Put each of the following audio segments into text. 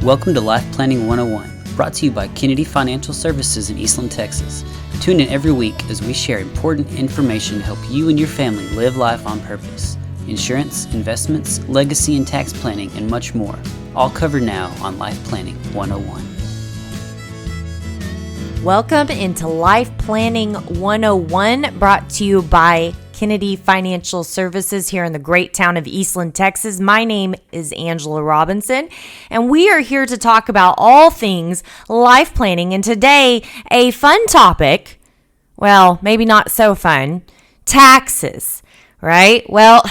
Welcome to Life Planning 101, brought to you by Kennedy Financial Services in Eastland, Texas. Tune in every week as we share important information to help you and your family live life on purpose. Insurance, investments, legacy and tax planning, and much more. All covered now on Life Planning 101. Welcome into Life Planning 101, brought to you by Kennedy Financial Services here in the great town of Eastland, Texas. My name is Angela Robinson, and we are here to talk about all things life planning. And today, a fun topic, well, maybe not so fun, taxes, right? Well,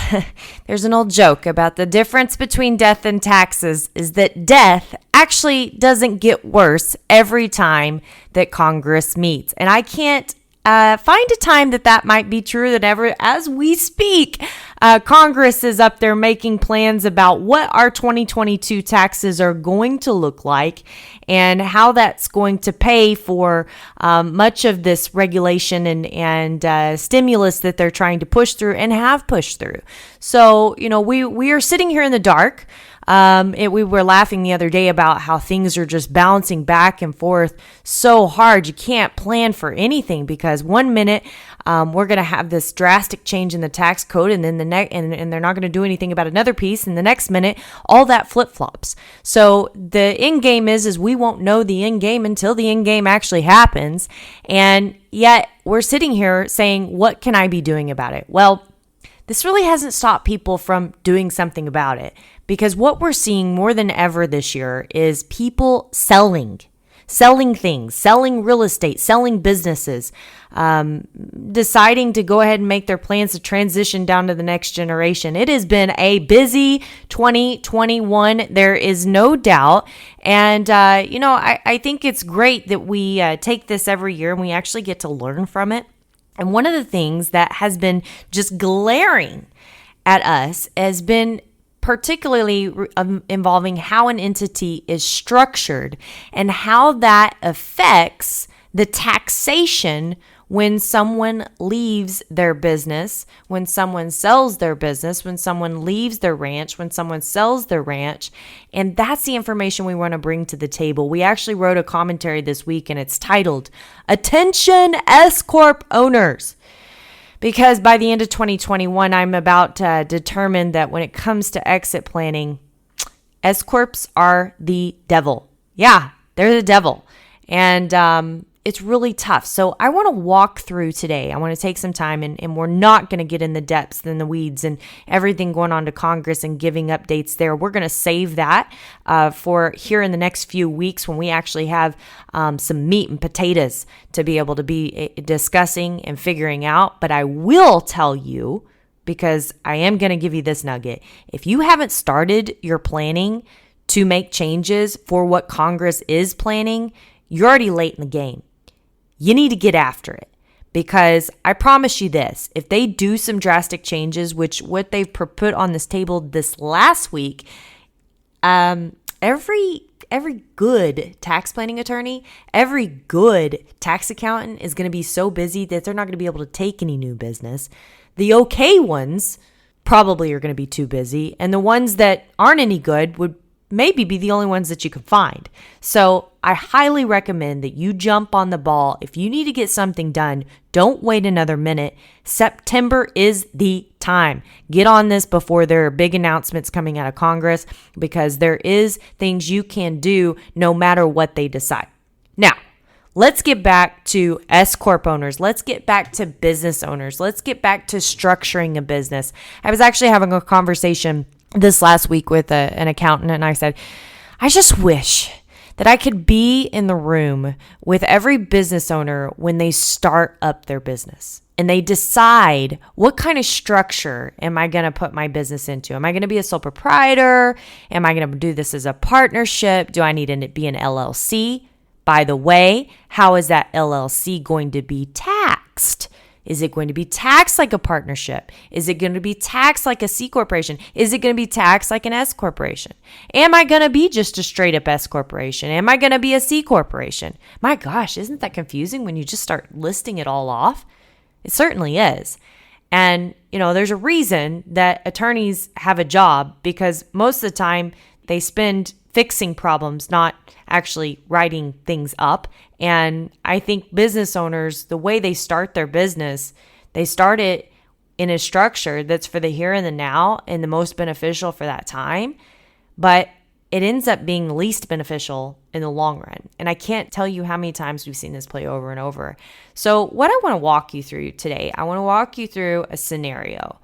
there's an old joke about the difference between death and taxes is that death actually doesn't get worse every time that Congress meets. And I can't find a time that might be true, that ever, as we speak, Congress is up there making plans about what our 2022 taxes are going to look like and how that's going to pay for much of this regulation and stimulus that they're trying to push through and have pushed through. So, we are sitting here in the dark. We were laughing the other day about how things are just bouncing back and forth so hard. You can't plan for anything because one minute we're going to have this drastic change in the tax code, and then and they're not going to do anything about another piece, and the next minute all that flip flops. So the end game is we won't know the end game until the end game actually happens, and yet we're sitting here saying, what can I be doing about it? Well, this really hasn't stopped people from doing something about it, because what we're seeing more than ever this year is people selling things, selling real estate, selling businesses, deciding to go ahead and make their plans to transition down to the next generation. It has been a busy 2021. There is no doubt. And, I think it's great that we take this every year and we actually get to learn from it. And one of the things that has been just glaring at us has been particularly involving how an entity is structured and how that affects the taxation when someone leaves their business, when someone sells their business, when someone leaves their ranch, when someone sells their ranch. And that's the information we want to bring to the table. We actually wrote a commentary this week, and it's titled, Attention S-Corp Owners. Because by the end of 2021, I'm about determined that when it comes to exit planning, S-Corps are the devil. Yeah, they're the devil. And it's really tough. So I want to walk through today. I want to take some time, and we're not going to get in the depths and the weeds and everything going on to Congress and giving updates there. We're going to save that for here in the next few weeks when we actually have some meat and potatoes to be able to be discussing and figuring out. But I will tell you, because I am going to give you this nugget, if you haven't started your planning to make changes for what Congress is planning, you're already late in the game. You need to get after it, because I promise you this, if they do some drastic changes, which what they've put on this table this last week, every good tax planning attorney, every good tax accountant is going to be so busy that they're not going to be able to take any new business. The okay ones probably are going to be too busy, and the ones that aren't any good would maybe be the only ones that you can find. So I highly recommend that you jump on the ball. If you need to get something done, don't wait another minute. September is the time. Get on this before there are big announcements coming out of Congress, because there is things you can do no matter what they decide. Now, let's get back to S-Corp owners. Let's get back to business owners. Let's get back to structuring a business. I was actually having a conversation this last week with an accountant, and I said, I just wish that I could be in the room with every business owner when they start up their business and they decide, what kind of structure am I going to put my business into? Am I going to be a sole proprietor? Am I going to do this as a partnership? Do I need to be an LLC? By the way, how is that LLC going to be taxed? Is it going to be taxed like a partnership? Is it going to be taxed like a C corporation? Is it going to be taxed like an S corporation? Am I going to be just a straight up S corporation? Am I going to be a C corporation? My gosh, isn't that confusing when you just start listing it all off? It certainly is. And, there's a reason that attorneys have a job, because most of the time They spend fixing problems, not actually writing things up. And I think business owners, the way they start their business, they start it in a structure that's for the here and the now and the most beneficial for that time. But it ends up being least beneficial in the long run. And I can't tell you how many times we've seen this play over and over. So what I want to walk you through today, I want to walk you through a scenario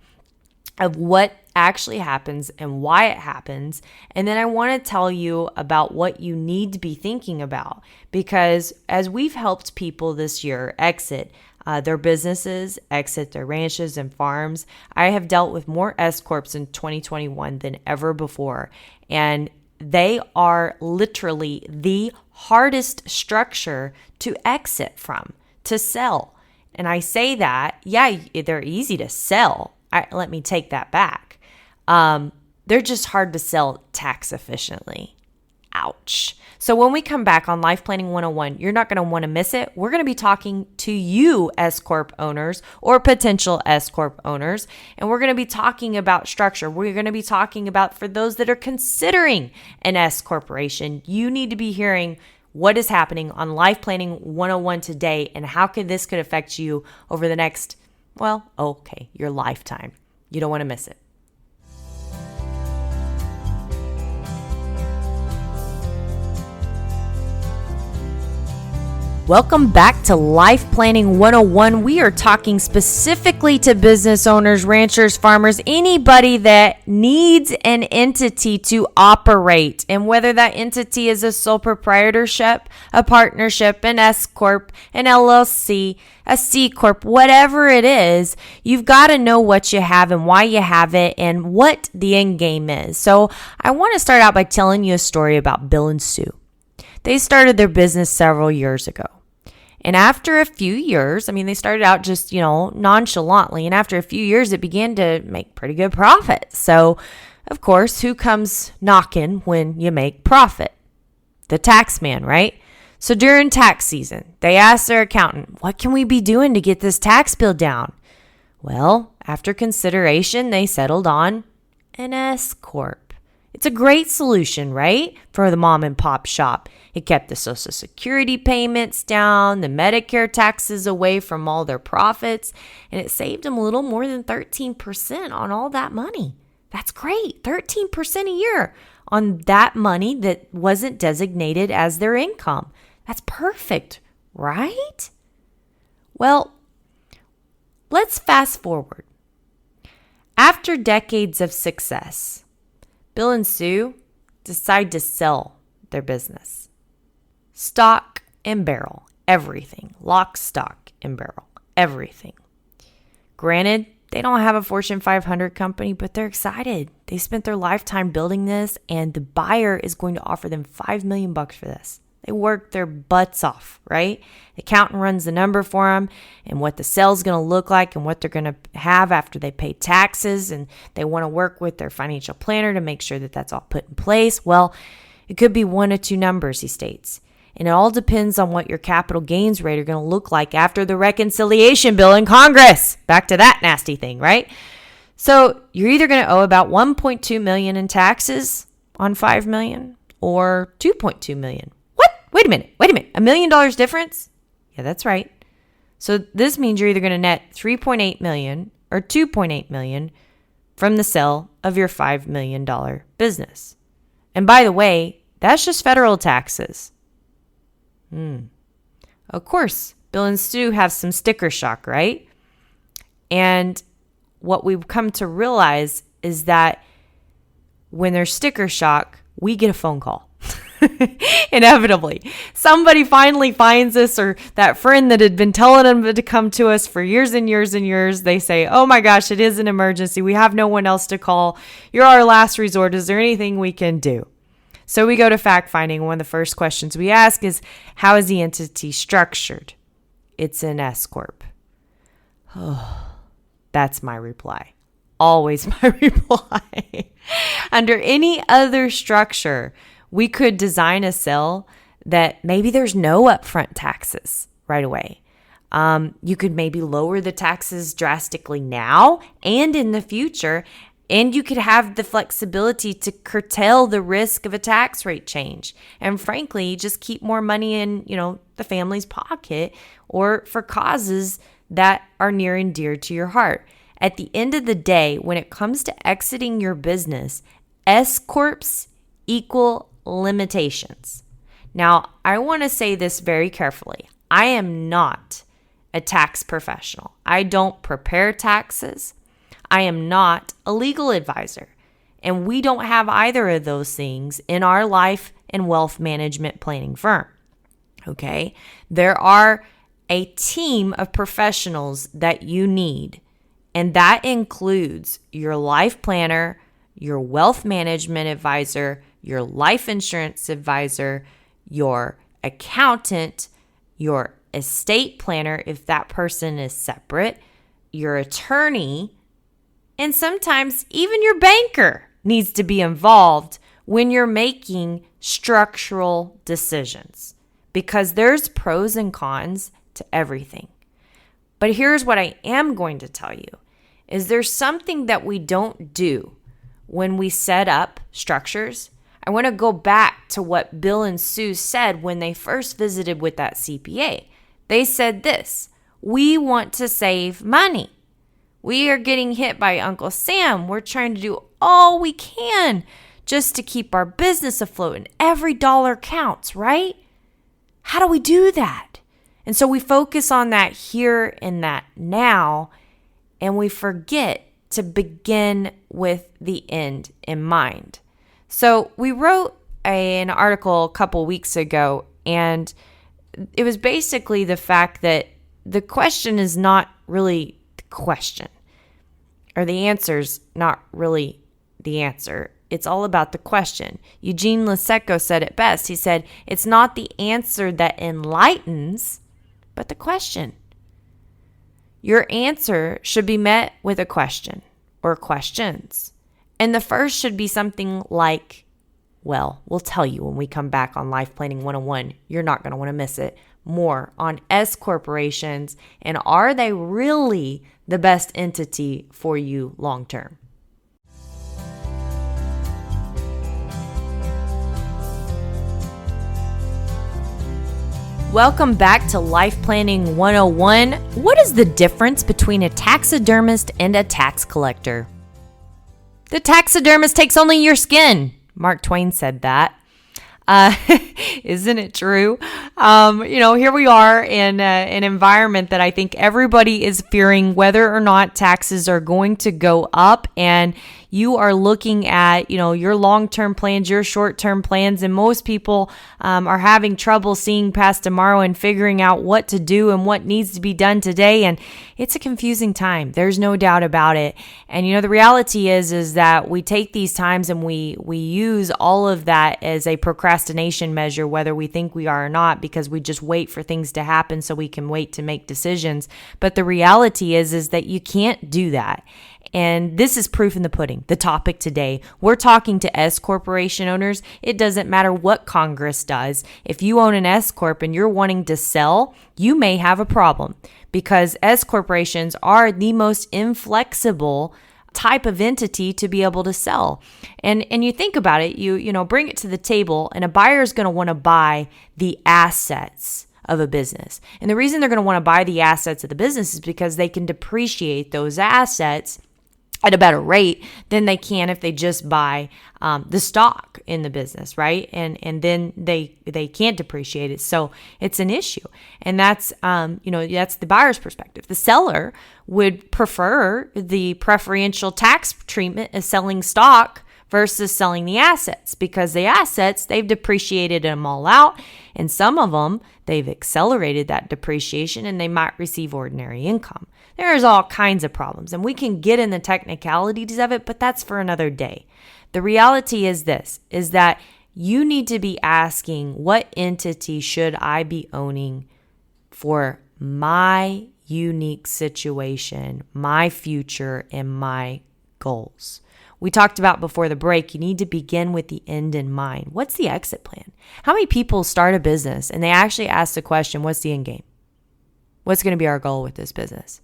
of what actually happens and why it happens. And then I want to tell you about what you need to be thinking about. Because as we've helped people this year exit their businesses, exit their ranches and farms, I have dealt with more S-Corps in 2021 than ever before. And they are literally the hardest structure to exit from, to sell. And I say that, yeah, they're easy to sell. Let me take that back. They're just hard to sell tax efficiently. Ouch. So when we come back on Life Planning 101, you're not going to want to miss it. We're going to be talking to you S-Corp owners or potential S-Corp owners, and we're going to be talking about structure. We're going to be talking about for those that are considering an S-Corporation, you need to be hearing what is happening on Life Planning 101 today and how this could affect you over the next, your lifetime. You don't want to miss it. Welcome back to Life Planning 101. We are talking specifically to business owners, ranchers, farmers, anybody that needs an entity to operate. And whether that entity is a sole proprietorship, a partnership, an S-Corp, an LLC, a C-Corp, whatever it is, you've got to know what you have and why you have it and what the end game is. So I want to start out by telling you a story about Bill and Sue. They started their business several years ago. And after a few years, they started out just, nonchalantly. And after a few years, it began to make pretty good profit. So, of course, who comes knocking when you make profit? The tax man, right? So during tax season, they asked their accountant, what can we be doing to get this tax bill down? Well, after consideration, they settled on an S-Corp. It's a great solution, right? For the mom and pop shop. It kept the Social Security payments down, the Medicare taxes away from all their profits, and it saved them a little more than 13% on all that money. That's great. 13% a year on that money that wasn't designated as their income. That's perfect, right? Well, let's fast forward. After decades of success, Bill and Sue decide to sell their business. Stock and barrel, everything. Lock, stock, and barrel, everything. Granted, they don't have a Fortune 500 company, but they're excited. They spent their lifetime building this, and the buyer is going to offer them $5 million for this. They worked their butts off, right? The accountant runs the number for them and what the sale's going to look like and what they're going to have after they pay taxes. And they want to work with their financial planner to make sure that that's all put in place. Well, it could be one of two numbers, he states. And it all depends on what your capital gains rate are going to look like after the reconciliation bill in Congress. Back to that nasty thing, right? So you're either going to owe about $1.2 million in taxes on $5 million or $2.2 million. Wait a minute, $1 million difference? Yeah, that's right. So this means you're either going to net $3.8 million or $2.8 million from the sale of your $5 million business. And by the way, that's just federal taxes. Of course, Bill and Sue have some sticker shock, right? And what we've come to realize is that when there's sticker shock, we get a phone call. Inevitably, somebody finally finds us, or that friend that had been telling them to come to us for years and years and years. They say, oh my gosh, it is an emergency. We have no one else to call. You're our last resort. Is there anything we can do? So we go to fact finding. One of the first questions we ask is, how is the entity structured? It's an S-Corp. Oh, that's my reply. Always my reply. Under any other structure, we could design a sale that maybe there's no upfront taxes right away. You could maybe lower the taxes drastically now and in the future And you could have the flexibility to curtail the risk of a tax rate change. And frankly, just keep more money in, the family's pocket or for causes that are near and dear to your heart. At the end of the day, when it comes to exiting your business, S-Corps equal limitations. Now, I want to say this very carefully. I am not a tax professional. I don't prepare taxes. I am not a legal advisor. And we don't have either of those things in our life and wealth management planning firm. Okay? There are a team of professionals that you need, and that includes your life planner, your wealth management advisor, your life insurance advisor, your accountant, your estate planner, if that person is separate, your attorney, and sometimes even your banker needs to be involved when you're making structural decisions, because there's pros and cons to everything. But here's what I am going to tell you, is there's something that we don't do when we set up structures. I want to go back to what Bill and Sue said when they first visited with that CPA. They said this: we want to save money. We are getting hit by Uncle Sam. We're trying to do all we can just to keep our business afloat, and every dollar counts, right? How do we do that? And so we focus on that here and that now, and we forget to begin with the end in mind. So we wrote an article a couple weeks ago, and it was basically the fact that the question is not really the question, or the answer's not really the answer. It's all about the question. Eugene Lasecco said it best. He said, it's not the answer that enlightens, but the question. Your answer should be met with a question or questions. And the first should be something like, well, we'll tell you when we come back on Life Planning 101. You're not going to want to miss it. More on S corporations, and are they really the best entity for you long term? Welcome back to Life Planning 101. What is the difference between a taxidermist and a tax collector? The taxidermist takes only your skin. Mark Twain said that. Isn't it true? Here we are in an environment that I think everybody is fearing whether or not taxes are going to go up, and you are looking at, your long-term plans, your short-term plans, and most people are having trouble seeing past tomorrow and figuring out what to do and what needs to be done today. And it's a confusing time. There's no doubt about it. And, the reality is that we take these times and we use all of that as a procrastination measure, whether we think we are or not, because we just wait for things to happen so we can wait to make decisions. But the reality is that you can't do that. And this is proof in the pudding. The topic today, we're talking to S corporation owners. It doesn't matter what Congress does. If you own an S corp and you're wanting to sell, you may have a problem, because S corporations are the most inflexible type of entity to be able to sell. And you think about it, you bring it to the table, and a buyer is going to want to buy the assets of a business. And the reason they're going to want to buy the assets of the business is because they can depreciate those assets at a better rate than they can if they just buy the stock in the business, right? And then they can't depreciate it, so it's an issue. And that's that's the buyer's perspective. The seller would prefer the preferential tax treatment of selling stock versus selling the assets, because the assets, they've depreciated them all out, and some of them, they've accelerated that depreciation, and they might receive ordinary income. There's all kinds of problems, and we can get in the technicalities of it, but that's for another day. The reality is this, is that you need to be asking, what entity should I be owning for my unique situation, my future, and my goals? We talked about before the break, you need to begin with the end in mind. What's the exit plan? How many people start a business and they actually ask the question, what's the end game? What's going to be our goal with this business?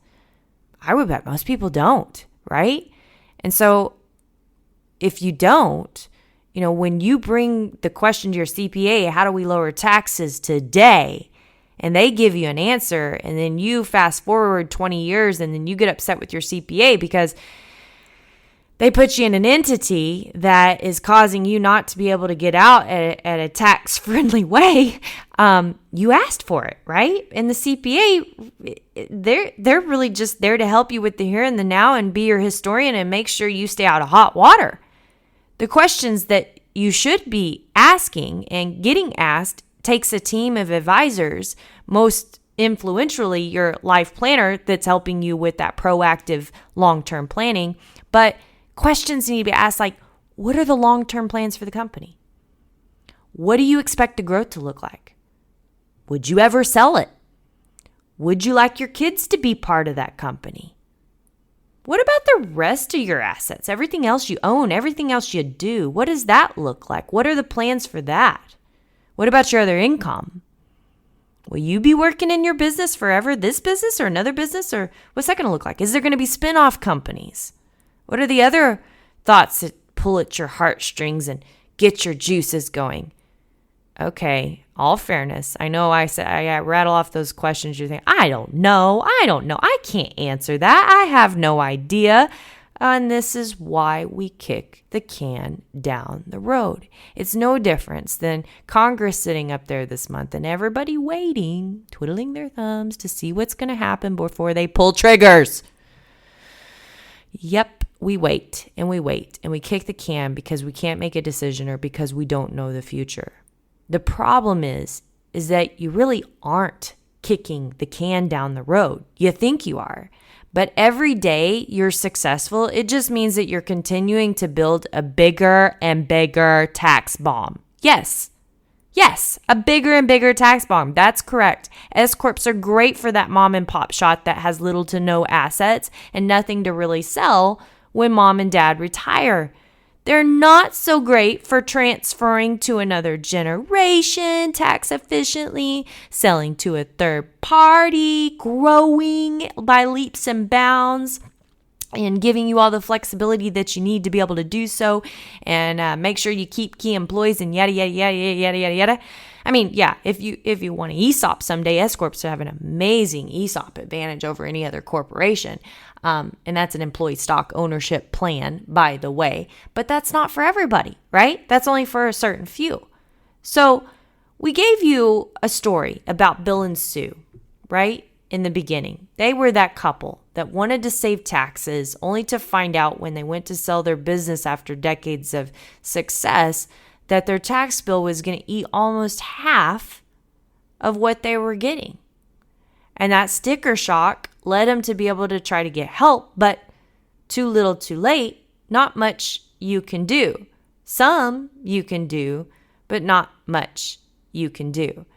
I would bet most people don't, right? And so if you don't, when you bring the question to your CPA, how do we lower taxes today? And they give you an answer, and then you fast forward 20 years and then you get upset with your CPA because they put you in an entity that is causing you not to be able to get out at a tax-friendly way. You asked for it, right? And the CPA, they're really just there to help you with the here and the now and be your historian and make sure you stay out of hot water. The questions that you should be asking and getting asked takes a team of advisors, most influentially your life planner that's helping you with that proactive long-term planning. But questions need to be asked like, what are the long-term plans for the company? What do you expect the growth to look like? Would you ever sell it? Would you like your kids to be part of that company? What about the rest of your assets? Everything else you own, everything else you do, what does that look like? What are the plans for that? What about your other income? Will you be working in your business forever, this business or another business? Or what's that going to look like? Is there going to be spin-off companies? What are the other thoughts that pull at your heartstrings and get your juices going? Okay, all fairness. I know I rattle off those questions. You think, I don't know. I can't answer that. I have no idea. And this is why we kick the can down the road. It's no difference than Congress sitting up there this month and everybody waiting, twiddling their thumbs to see what's going to happen before they pull triggers. Yep, we wait and we kick the can because we can't make a decision or because we don't know the future. The problem is that you really aren't kicking the can down the road. You think you are. But every day you're successful, it just means that you're continuing to build a bigger and bigger tax bomb. Yes, a bigger and bigger tax bomb. That's correct. S-Corps are great for that mom and pop shop that has little to no assets and nothing to really sell when mom and dad retire. They're not so great for transferring to another generation tax efficiently, selling to a third party, growing by leaps and bounds, and giving you all the flexibility that you need to be able to do so, and make sure you keep key employees and yada, yada, yada, yada, yada, yada. I mean, yeah, if you want an ESOP someday, S-Corps have an amazing ESOP advantage over any other corporation. And that's an employee stock ownership plan, by the way. But that's not for everybody, right? That's only for a certain few. So we gave you a story about Bill and Sue, right? In the beginning. They were that couple that wanted to save taxes only to find out when they went to sell their business after decades of success that their tax bill was going to eat almost half of what they were getting. And that sticker shock led them to be able to try to get help, but too little too late, not much you can do. Some you can do, but not much you can do.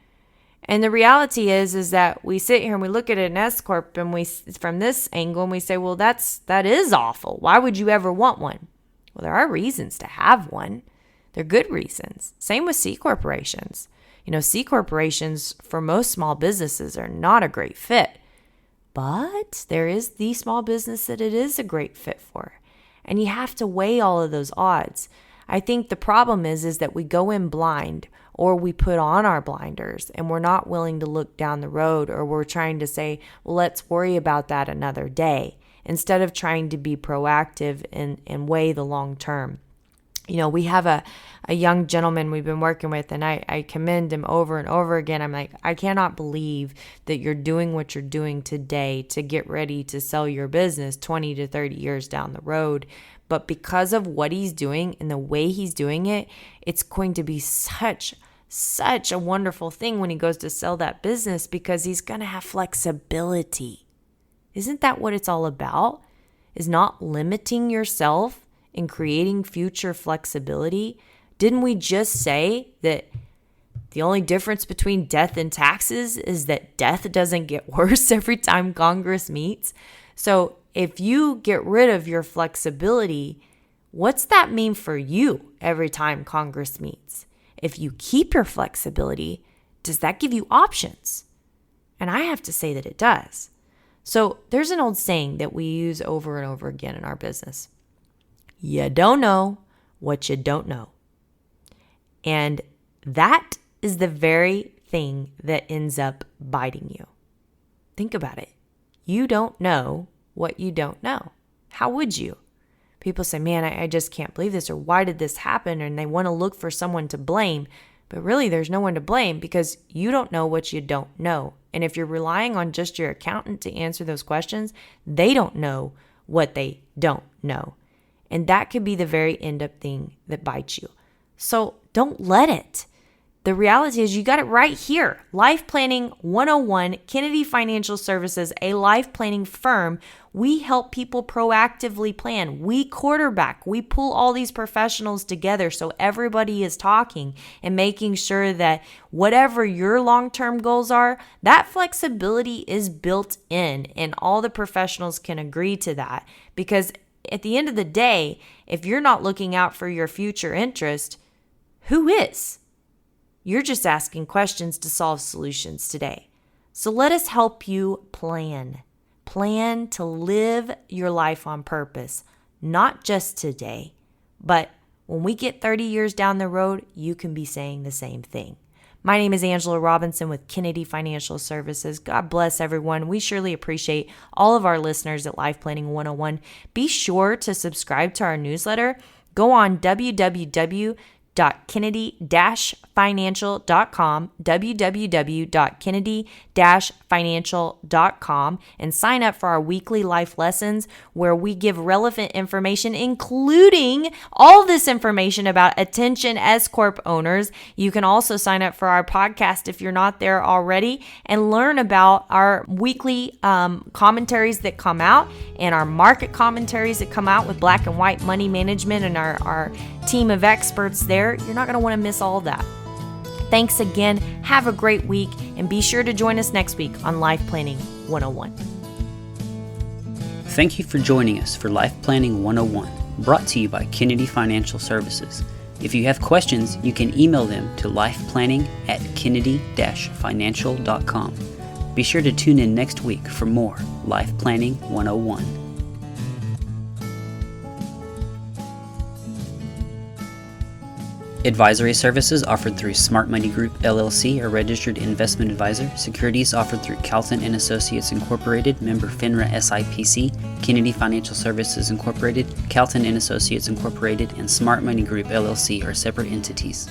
And the reality is that we sit here and we look at an S-Corp and we, from this angle, and we say, well, that is awful. Why would you ever want one? Well, there are reasons to have one. They're good reasons. Same with C corporations. C corporations for most small businesses are not a great fit, but there is the small business that it is a great fit for. And you have to weigh all of those odds. I think the problem is that we go in blind, or we put on our blinders and we're not willing to look down the road, or we're trying to say, well, let's worry about that another day, instead of trying to be proactive and weigh the long term. We have a young gentleman we've been working with, and I commend him over and over again. I'm like, I cannot believe that you're doing what you're doing today to get ready to sell your business 20 to 30 years down the road. But because of what he's doing and the way he's doing it, it's going to be such a wonderful thing when he goes to sell that business, because he's going to have flexibility. Isn't that what it's all about? Is not limiting yourself and creating future flexibility. Didn't we just say that the only difference between death and taxes is that death doesn't get worse every time Congress meets? So if you get rid of your flexibility, what's that mean for you every time Congress meets? If you keep your flexibility, does that give you options? And I have to say that it does. So there's an old saying that we use over and over again in our business. You don't know what you don't know. And that is the very thing that ends up biting you. Think about it. You don't know what you don't know. How would you? People say, man, I just can't believe this, or why did this happen? And they want to look for someone to blame. But really, there's no one to blame because you don't know what you don't know. And if you're relying on just your accountant to answer those questions, they don't know what they don't know. And that could be the very end up thing that bites you. So don't let it. The reality is you got it right here. Life Planning 101, Kennedy Financial Services, a life planning firm. We help people proactively plan. We quarterback. We pull all these professionals together so everybody is talking and making sure that whatever your long-term goals are, that flexibility is built in, and all the professionals can agree to that. Because at the end of the day, if you're not looking out for your future interest, who is? You're just asking questions to solve solutions today. So let us help you plan. Plan to live your life on purpose, not just today, but when we get 30 years down the road, you can be saying the same thing. My name is Angela Robinson with Kennedy Financial Services. God bless everyone. We surely appreciate all of our listeners at Life Planning 101. Be sure to subscribe to our newsletter. Go on www.kennedy-financial.com, www.kennedy-financial.com, and sign up for our weekly life lessons where we give relevant information, including all this information about attention S-Corp owners. You can also sign up for our podcast if you're not there already and learn about our weekly commentaries that come out and our market commentaries that come out with Black and White Money Management and our team of experts there. You're not going to want to miss all of that. Thanks again. Have a great week, and be sure to join us next week on Life Planning 101. Thank you for joining us for Life Planning 101, brought to you by Kennedy Financial Services. If you have questions, you can email them to lifeplanning@kennedy-financial.com. Be sure to tune in next week for more Life Planning 101. Advisory services offered through Smart Money Group, LLC, a registered investment advisor. Securities offered through Calton & Associates Incorporated, member FINRA SIPC. Kennedy Financial Services Incorporated, Calton & Associates Incorporated, and Smart Money Group, LLC are separate entities.